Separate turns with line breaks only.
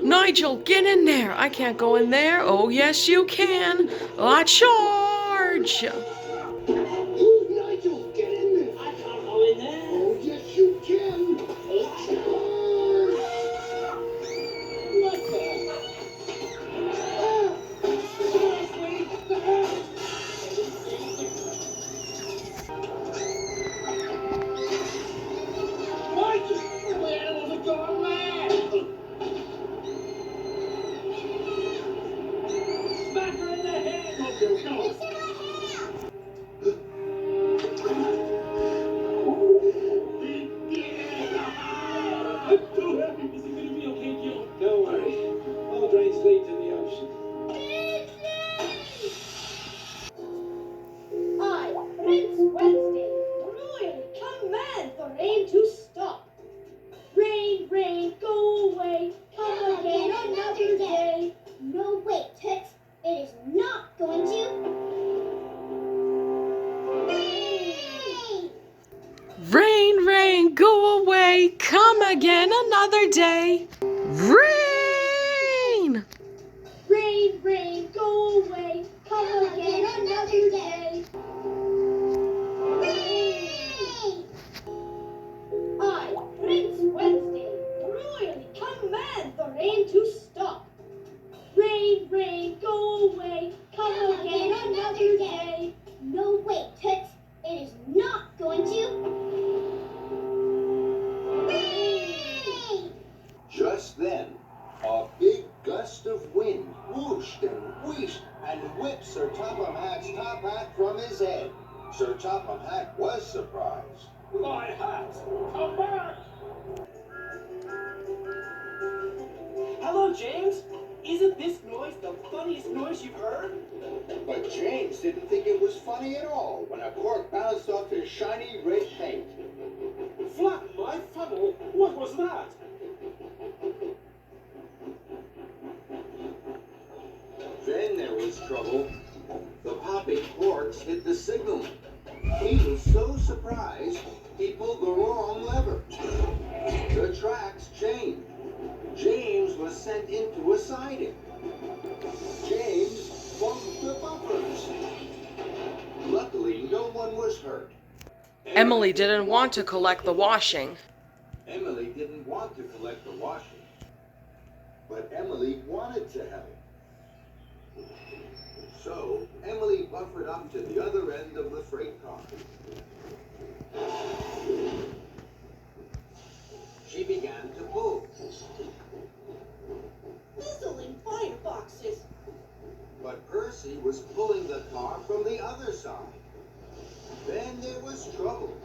Nigel, get in there. I can't go in there. Oh, yes, you can. I charge.
Oh, Nigel, get in there.
I can't go in there.
Oh, yes, you can. Charge. What the? Seriously? The heck? What? The animals have gone mad. Smack her in the head. Oh, there we go.
I'm too happy. Is it going to be okay, Gil?
Don't worry. All drains lead to the ocean.
I, Prince Wednesday, royally command the rain to stop. Rain, rain, go away, come again another day.
No, wait, Toots. It is not going to. Rain!
Rain, rain, go away. Come again another day. Rain!
Rain, rain, go away, come again another day.
Rain!
I, Prince Wednesday, royally command the rain to stop. Rain, rain, go away, come again another day.
No, wait, Toots. It is not going to. Rain!
Just then, a big gust of wind whooshed and wheeshed and whipped Sir Topham Hatt's top hat from his head. Sir Topham Hatt was surprised.
My hat! Come back! Hello, James. Isn't this noise the funniest noise you've heard?
But James didn't think it was funny at all when a cork bounced off his shiny red paint.
Flatten my funnel. What was that?
Then there was trouble. The popping corks hit the signal. He was so surprised, he pulled the wrong lever. The tracks changed. James was sent into a siding. James bumped the bumpers. Luckily, no one was hurt.
Emily didn't want to collect the washing.
Emily didn't want to collect the washing, but Emily wanted to help. So, Emily buffered up to the other end of the freight car. She began to pull,
Sizzling fireboxes.
but Percy was pulling the car from the other side. Then there was trouble.